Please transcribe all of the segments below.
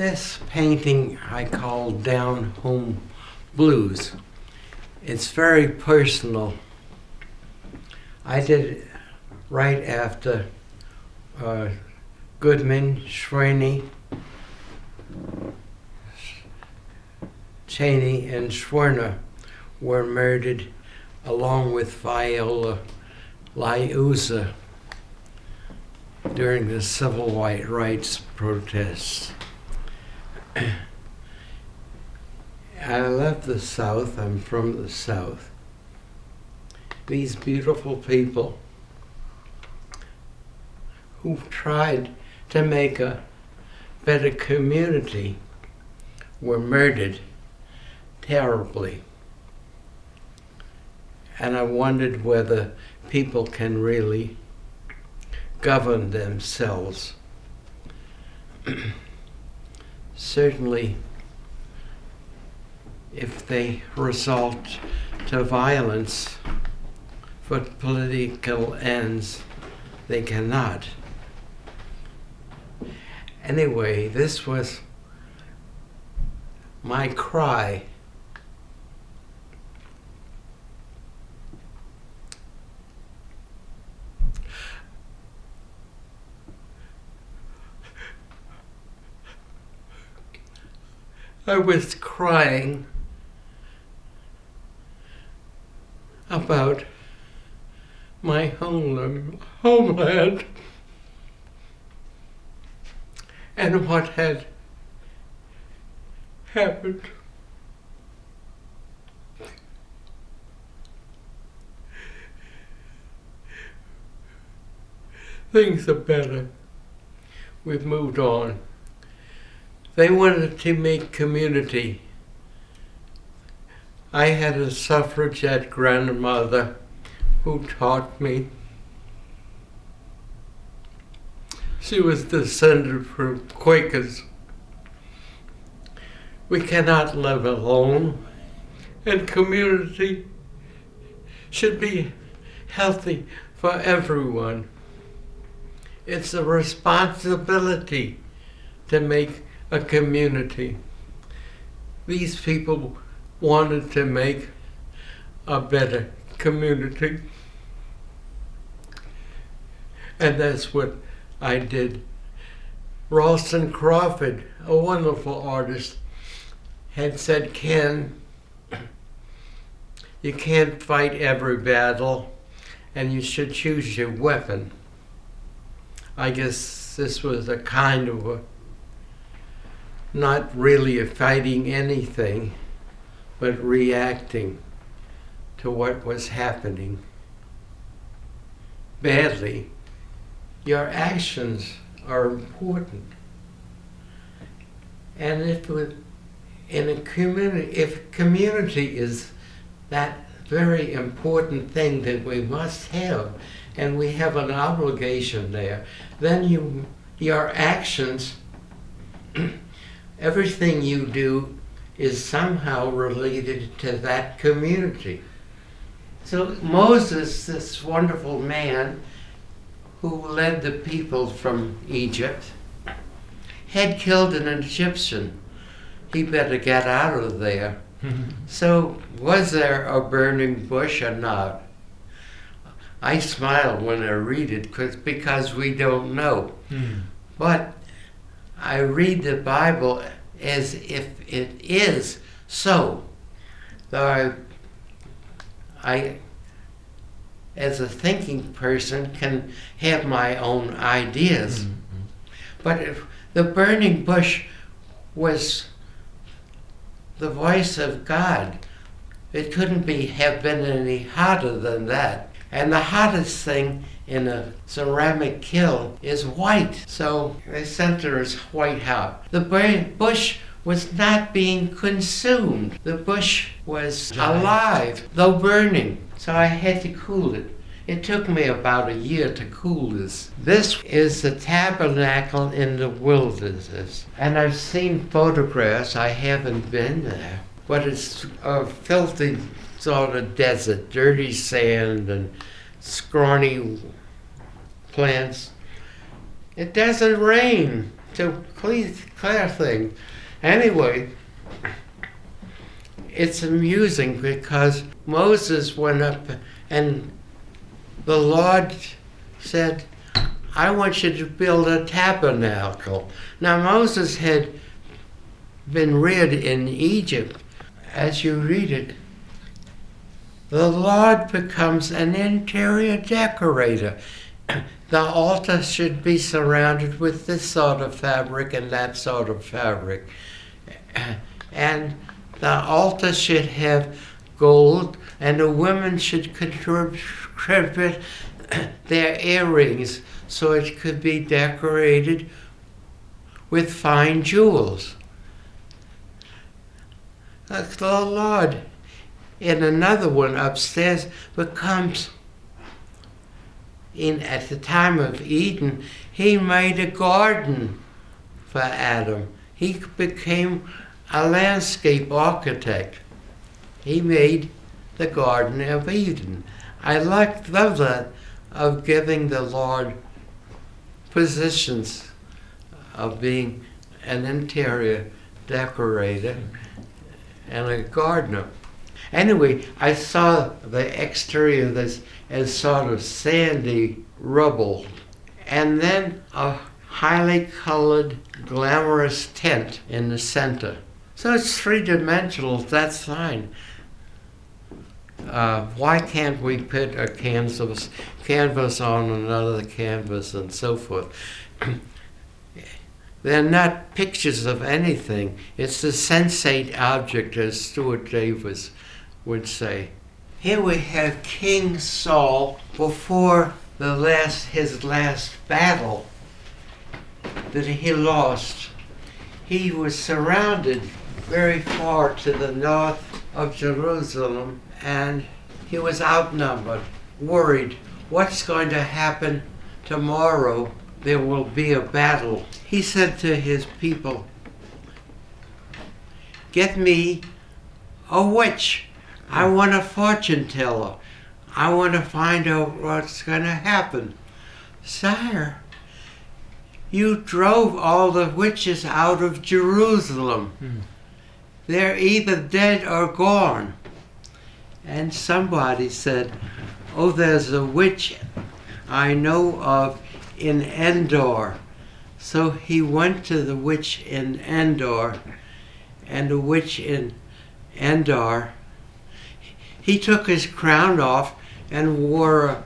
This painting I call Down Home Blues. It's very personal. I did it right after Goodman, Sweeney, Cheney, and Schwerner were murdered along with Viola Liuzzo during the civil rights protests. I love the South. I'm from the South. These beautiful people who tried to make a better community were murdered terribly. And I wondered whether people can really govern themselves. Certainly, if they resort to violence for political ends, they cannot. Anyway, this was my cry. I was crying about my homeland and what had happened. Things are better. We've moved on. They wanted to make community. I had a suffragette grandmother who taught me. She was descended from Quakers. We cannot live alone, and community should be healthy for everyone. It's a responsibility to make a community. These people wanted to make a better community. And that's what I did. Ralston Crawford, a wonderful artist, had said, Ken, you can't fight every battle, and you should choose your weapon. I guess this was a kind of a not really fighting anything, but reacting to what was happening badly. Your actions are important. And if community is that very important thing that we must have, and we have an obligation there, then your actions everything you do is somehow related to that community. So Moses, this wonderful man who led the people from Egypt, had killed an Egyptian. He better get out of there. So was there a burning bush or not? I smile when I read it because we don't know. But I read the Bible as if it is so. Though I, as a thinking person, can have my own ideas. But if the burning bush was the voice of God, it couldn't have been any hotter than that. And the hottest thing in a ceramic kiln is white. So the center is white hot. The bush was not being consumed. The bush was alive, though burning. So I had to cool it. It took me about a year to cool this. This is the tabernacle in the wilderness. And I've seen photographs. I haven't been there. But it's a filthy sort of desert, dirty sand and scrawny plants. It doesn't rain to clear things. Anyway, it's amusing because Moses went up and the Lord said, I want you to build a tabernacle. Now Moses had been reared in Egypt. As you read it, the Lord becomes an interior decorator. The altar should be surrounded with this sort of fabric and that sort of fabric. And the altar should have gold, and the women should contribute their earrings so it could be decorated with fine jewels. The Lord, in another one upstairs, becomes, at the time of Eden, he made a garden for Adam. He became a landscape architect. He made the Garden of Eden. I love that, of giving the Lord positions of being an interior decorator and a gardener. Anyway, I saw the exterior of this as sort of sandy rubble, and then a highly colored, glamorous tent in the center. So it's three-dimensional, that's fine. Why can't we put a canvas on another canvas and so forth? They're not pictures of anything. It's the sensate object, as Stuart Davis would say. Here we have King Saul before his last battle that he lost. He was surrounded very far to the north of Jerusalem, and he was outnumbered, worried. What's going to happen tomorrow? There will be a battle. He said to his people, get me a witch. I want a fortune teller. I want to find out what's going to happen. Sire, you drove all the witches out of Jerusalem. They're either dead or gone. And somebody said, oh, there's a witch I know of in Endor. So he went to the witch in Endor, and the witch in Endor, he took his crown off and wore a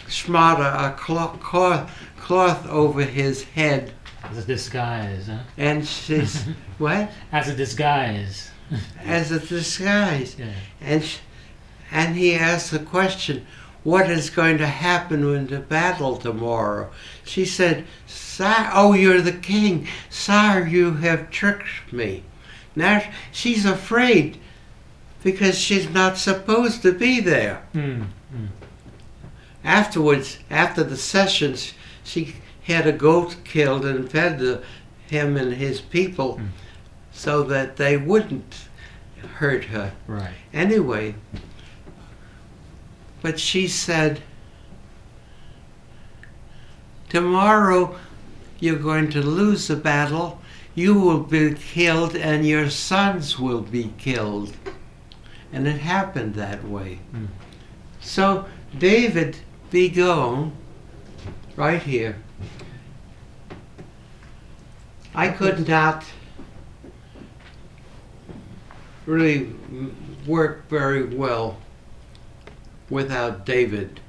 shmata, a cloth over his head. As a disguise, huh? And she's, what? As a disguise. As a disguise. Yeah. And he asked the question, what is going to happen in the battle tomorrow? She said, Sire, oh, you're the king. Sire, you have tricked me. Now she's afraid because she's not supposed to be there. Afterwards, after the sessions, she had a goat killed and fed him and his people so that they wouldn't hurt her. Right. Anyway, but she said, tomorrow you're going to lose the battle, you will be killed and your sons will be killed. And it happened that way. So David Begone, right here, I could not really work very well without David.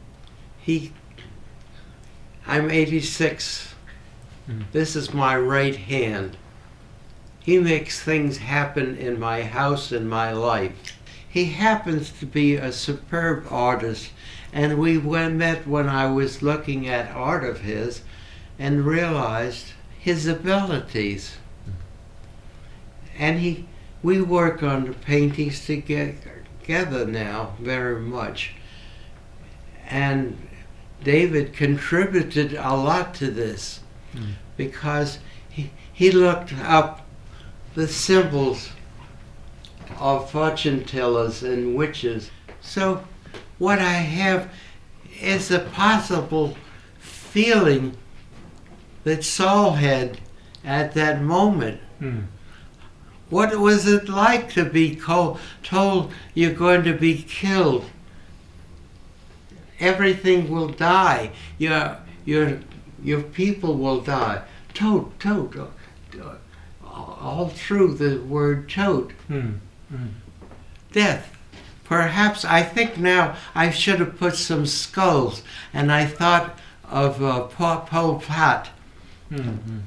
I'm 86. This is my right hand. He makes things happen in my house and my life. He happens to be a superb artist, and we met when I was looking at art of his and realized his abilities. And we work on the paintings together now very much. And David contributed a lot to this because he looked up the symbols of fortune tellers and witches. So what I have is a possible feeling that Saul had at that moment. Hmm. What was it like to be told you're going to be killed? Everything will die. Your people will die. Tote, all through the word tote. Hmm. Hmm. Death. Perhaps, I think now I should have put some skulls, and I thought of Pol Pot, Hmm.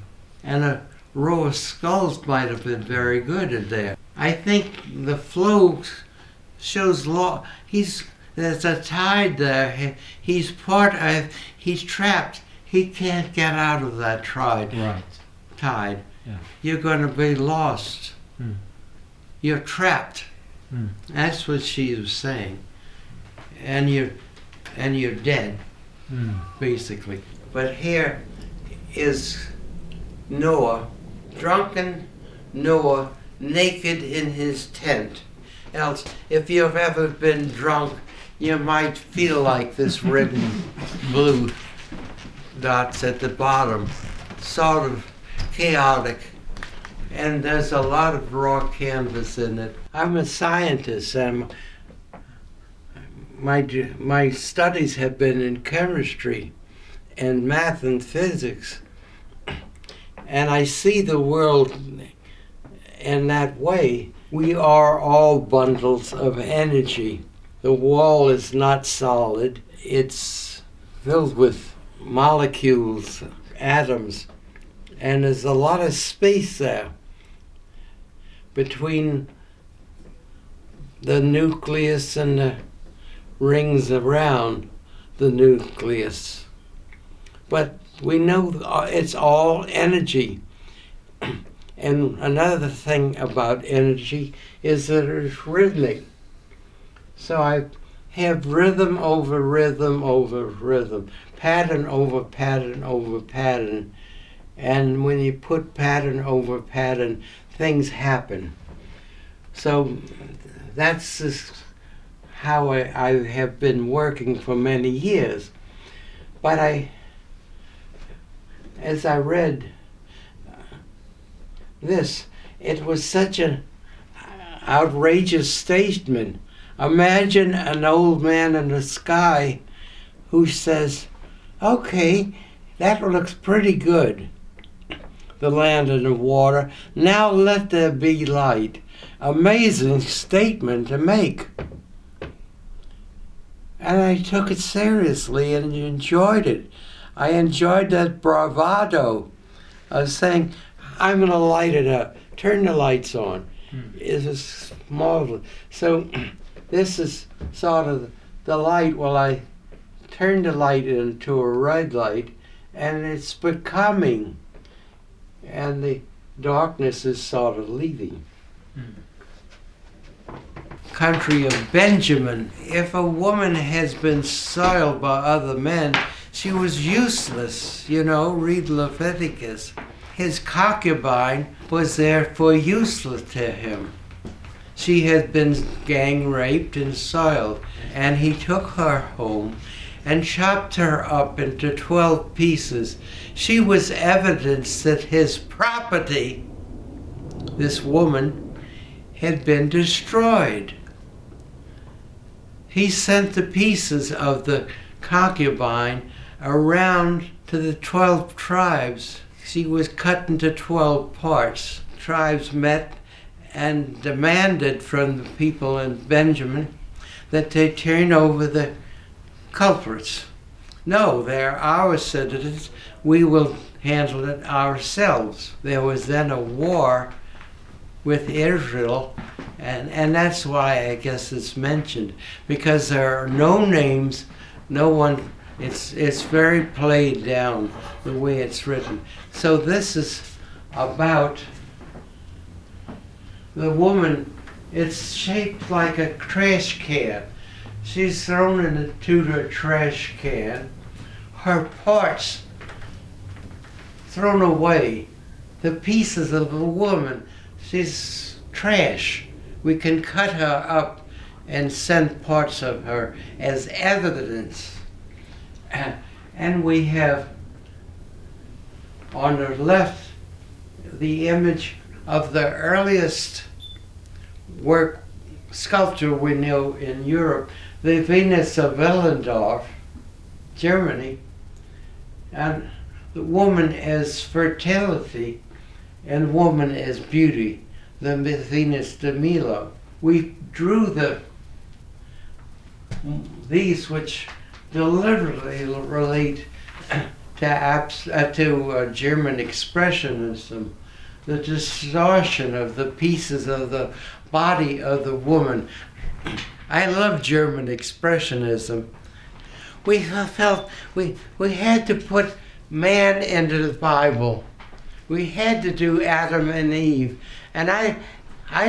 and a row of skulls might have been very good in there. I think the flow shows law. There's a tide there. He's trapped. He can't get out of that tide. Right. Yeah. You're going to be lost. Hmm. You're trapped. Hmm. That's what she was saying. And you're dead, Hmm. basically. But here is Noah, drunken Noah, naked in his tent. Else, if you've ever been drunk, you might feel like this red and blue dots at the bottom, sort of chaotic. And there's a lot of raw canvas in it. I'm a scientist, and my studies have been in chemistry and math and physics. And I see the world in that way. We are all bundles of energy. The wall is not solid. It's filled with molecules, atoms, and there's a lot of space there between the nucleus and the rings around the nucleus. But we know it's all energy. And another thing about energy is that it's rhythmic. So I have rhythm over rhythm over rhythm, pattern over pattern over pattern. And when you put pattern over pattern, things happen. So that's just how I have been working for many years. But as I read this, it was such an outrageous statement. Imagine an old man in the sky who says, okay, that looks pretty good, the land and the water. Now let there be light. Amazing statement to make. And I took it seriously and enjoyed it. I enjoyed that bravado of saying, I'm going to light it up. Turn the lights on. It's marvelous. So this is sort of the light. Well, I turned the light into a red light, and it's becoming. And the darkness is sort of leaving. Country of Benjamin. If a woman has been soiled by other men, she was useless. Read Leviticus. His concubine was therefore useless to him. She had been gang raped and soiled, and he took her home and chopped her up into 12 pieces. She was evidence that his property, this woman, had been destroyed. He sent the pieces of the concubine around to the 12 tribes. She was cut into 12 parts. Tribes met and demanded from the people in Benjamin that they turn over the culprits. No, they're our citizens. We will handle it ourselves. There was then a war with Israel, and that's why I guess it's mentioned, because there are no names, no one. It's very played down the way it's written. So this is about the woman. It's shaped like a trash can. She's thrown into her trash can. Her parts thrown away. The pieces of the woman. She's trash. We can cut her up and send parts of her as evidence. And we have on the left the image of the earliest work sculpture we know in Europe, the Venus of Willendorf, Germany, and the woman as fertility and woman as beauty, the Venus de Milo. We drew these which deliberately relate to German expressionism, the distortion of the pieces of the body of the woman. I love German expressionism. We felt we had to put man into the Bible. We had to do Adam and Eve. And I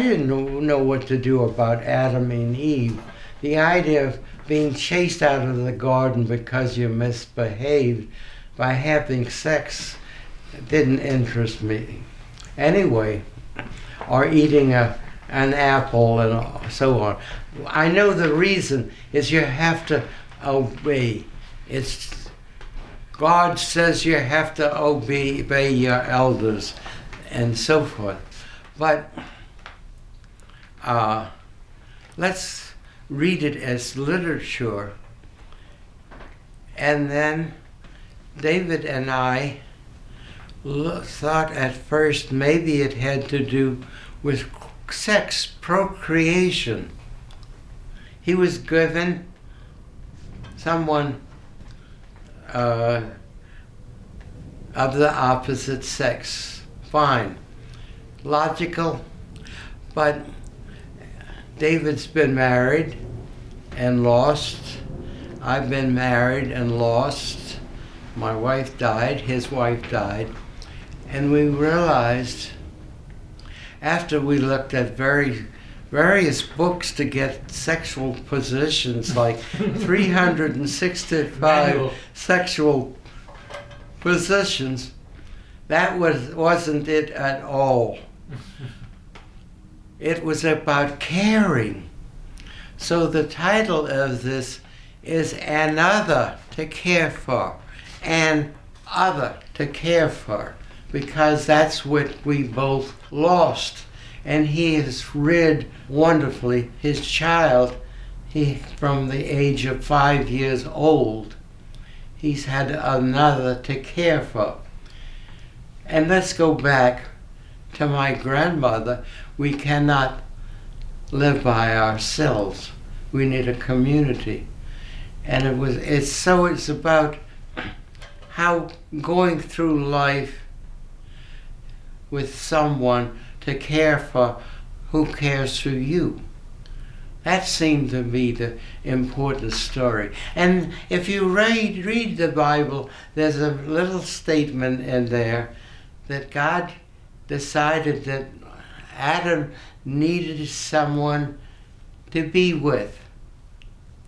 didn't know what to do about Adam and Eve. The idea of being chased out of the garden because you misbehaved by having sex didn't interest me. Anyway, or eating an apple and so on. I know the reason is you have to obey. God says you have to obey your elders and so forth. But let's read it as literature. And then David and I thought at first maybe it had to do with sex, procreation. He was given someone of the opposite sex. Fine. Logical. But David's been married and lost. I've been married and lost. My wife died, his wife died. And we realized, after we looked at various books to get sexual positions, like 365 sexual positions, that wasn't it at all. It was about caring. So the title of this is Another to Care For. And other to care for, because that's what we both lost. And he has reared wonderfully his child. From the age of 5 years old, he's had another to care for. And let's go back to my grandmother. We cannot live by ourselves. We need a community. And it's about how going through life with someone to care for who cares for you. That seemed to be the important story. And if you read the Bible, there's a little statement in there that God decided that Adam needed someone to be with,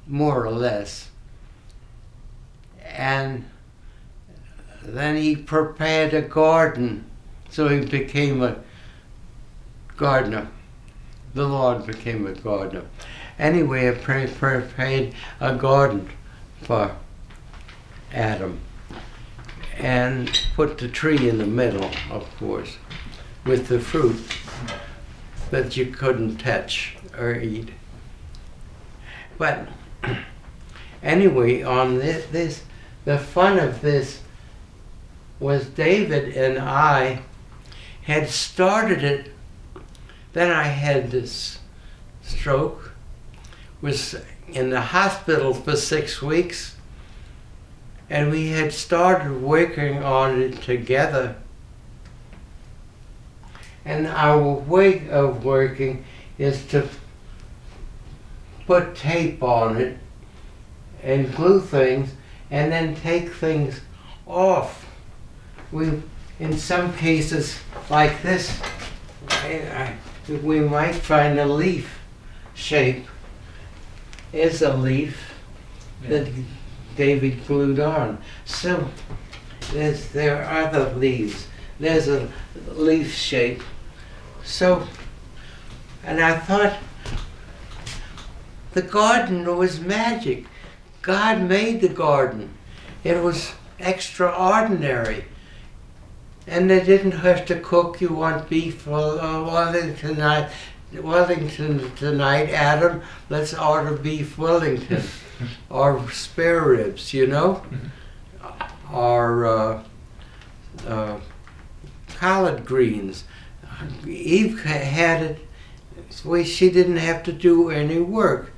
more or less. And then he prepared a garden, so he became a gardener. The Lord became a gardener. Anyway, I prepared a garden for Adam and put the tree in the middle, of course, with the fruit that you couldn't touch or eat. But anyway, on this, the fun of this was David and I had started it. Then I had this stroke, was in the hospital for 6 weeks, and we had started working on it together. And our way of working is to put tape on it and glue things and then take things off. In some cases like this, we might find a leaf shape. Is a leaf that David glued on. So there are other leaves. There's a leaf shape. So, and I thought the garden was magic. God made the garden. It was extraordinary. And they didn't have to cook. You want beef Wellington tonight, Adam? Let's order beef Wellington. Or spare ribs, you know? Or collard greens. Eve had it. She didn't have to do any work.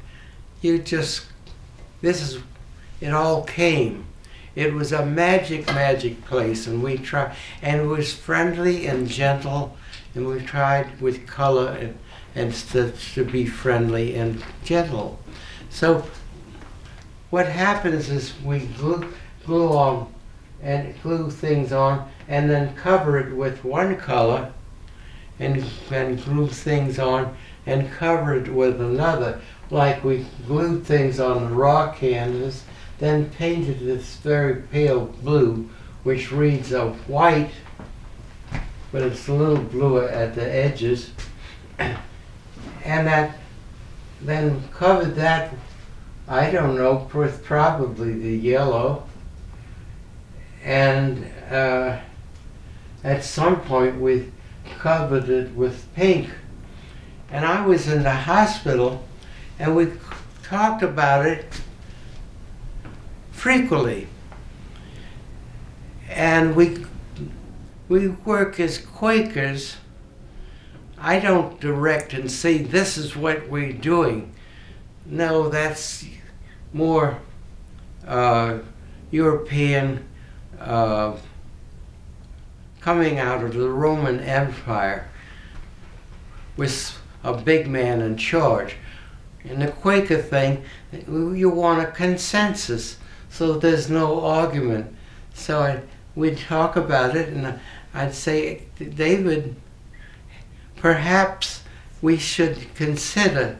It all came. It was a magic place, and we tried, and it was friendly and gentle, and we tried with color and to be friendly and gentle. So what happens is we glue things on, and then cover it with one color, and glue things on and cover it with another. Like we glued things on the raw canvas, then painted this very pale blue, which reads a white, but it's a little bluer at the edges. And that then covered that, I don't know, with probably the yellow. And at some point we covered it with pink. And I was in the hospital, and we talked about it frequently. And we work as Quakers. I don't direct and say, this is what we're doing. No, that's more European, coming out of the Roman Empire with a big man in charge. In the Quaker thing, you want a consensus, so there's no argument. So we'd talk about it, and I'd say, David, perhaps we should consider,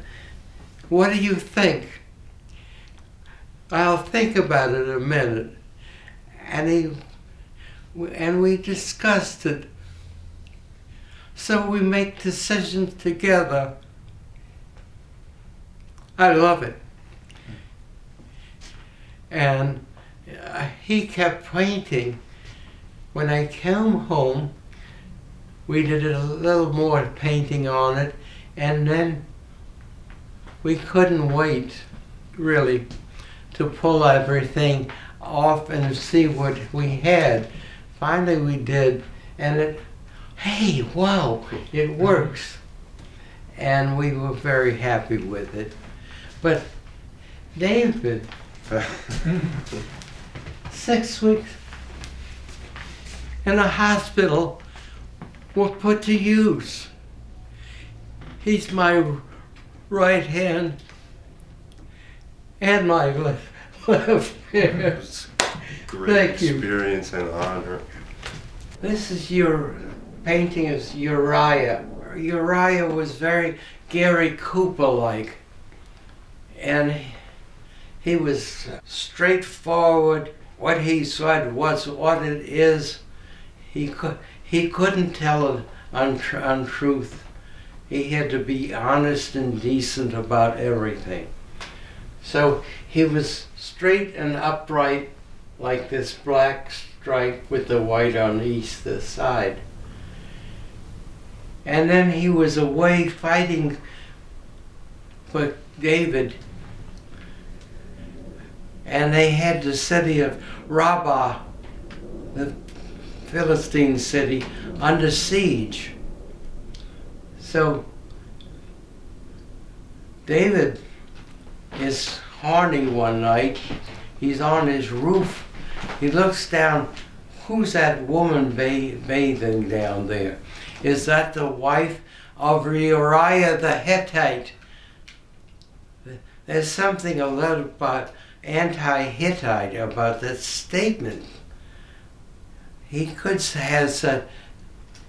what do you think? I'll think about it a minute. And we discussed it. So we make decisions together. I love it. And he kept painting. When I came home, we did a little more painting on it, and then we couldn't wait, really, to pull everything off and see what we had. Finally we did, and hey, wow, it works. And we were very happy with it. But David, 6 weeks in a hospital, were put to use. He's my right hand and my left hand. Great Thank you. experience and honor. This is your painting is Uriah. Uriah was very Gary Cooper-like, and he was straightforward. What he said was what it is. He couldn't tell an untruth. He had to be honest and decent about everything. So he was straight and upright, like this black stripe with the white on each side. And then he was away fighting for David. And they had the city of Rabbah, the Philistine city, under siege. So David is horny one night. He's on his roof. He looks down. Who's that woman bathing down there? Is that the wife of Uriah the Hittite? There's something a little about anti-Hittite about that statement. He could have said,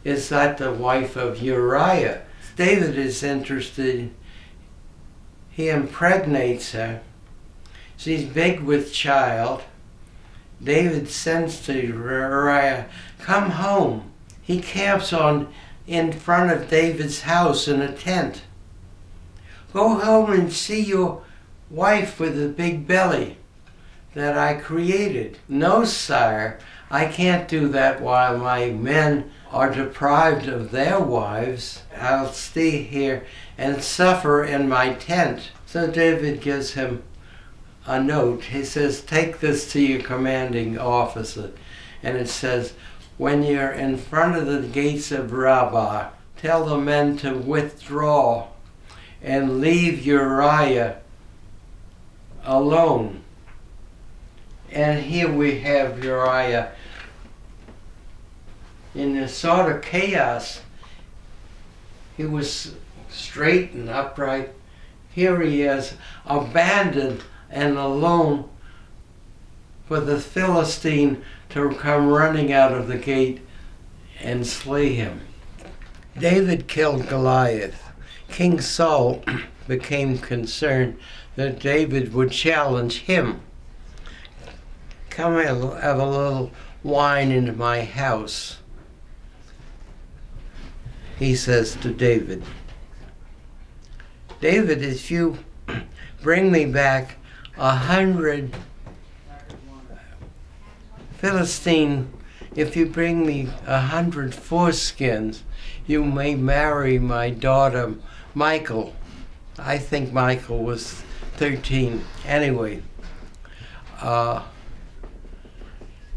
is that the wife of Uriah? David is interested. He impregnates her. She's big with child. David sends to Uriah, come home. He camps in front of David's house in a tent. Go home and see your wife with a big belly. that I created. No, sire, I can't do that while my men are deprived of their wives. I'll stay here and suffer in my tent. So David gives him a note. He says, take this to your commanding officer. And it says, when you're in front of the gates of Rabbah, tell the men to withdraw and leave Uriah alone. And here we have Uriah in a sort of chaos. He was straight and upright. Here he is, abandoned and alone, for the Philistine to come running out of the gate and slay him. David killed Goliath. King Saul became concerned that David would challenge him. Come have a little wine into my house, he says to David. David, if you bring me back 100 Philistine, if you bring me 100 foreskins, you may marry my daughter Michal. I think Michal was 13. Anyway,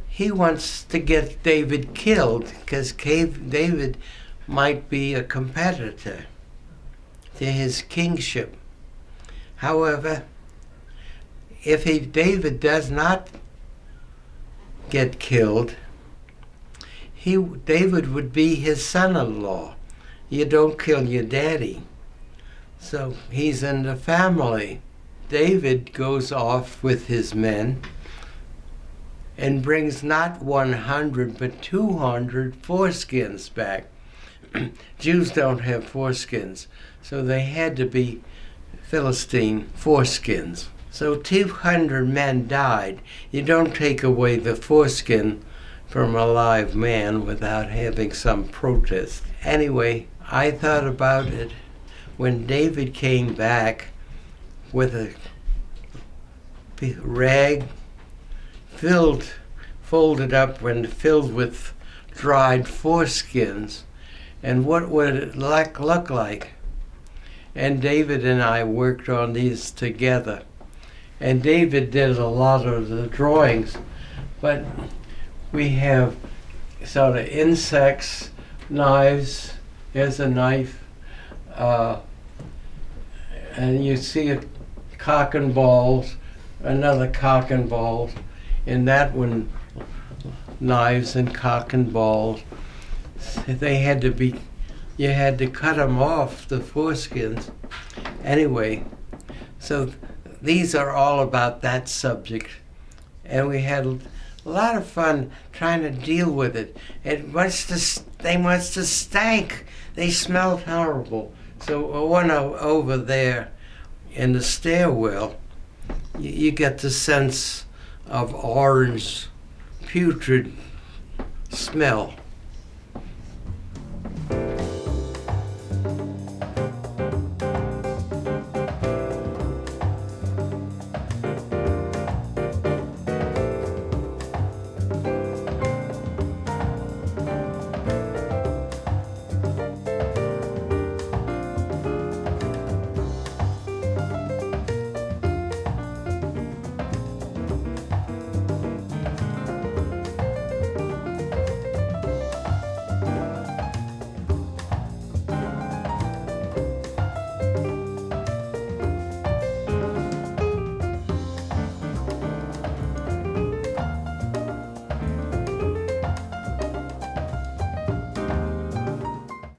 he wants to get David killed because David might be a competitor to his kingship. However, if David does not get killed, David would be his son-in-law. You don't kill your daddy. So he's in the family. David goes off with his men and brings not 100 but 200 foreskins back. Jews don't have foreskins, so they had to be Philistine foreskins. So 200 men died. You don't take away the foreskin from a live man without having some protest. Anyway, I thought about it when David came back with a rag folded up and filled with dried foreskins, and what would it look like? And David and I worked on these together. And David did a lot of the drawings, but we have sort of insects, knives. Here's a knife, and you see a cock and balls, another cock and balls, and that one, knives and cock and balls. They had to be, you had to cut them off, the foreskins. Anyway, so these are all about that subject, and we had a lot of fun trying to deal with it. They must have stank. They smelled horrible. So one over there in the stairwell, you get the sense of orange, putrid smell.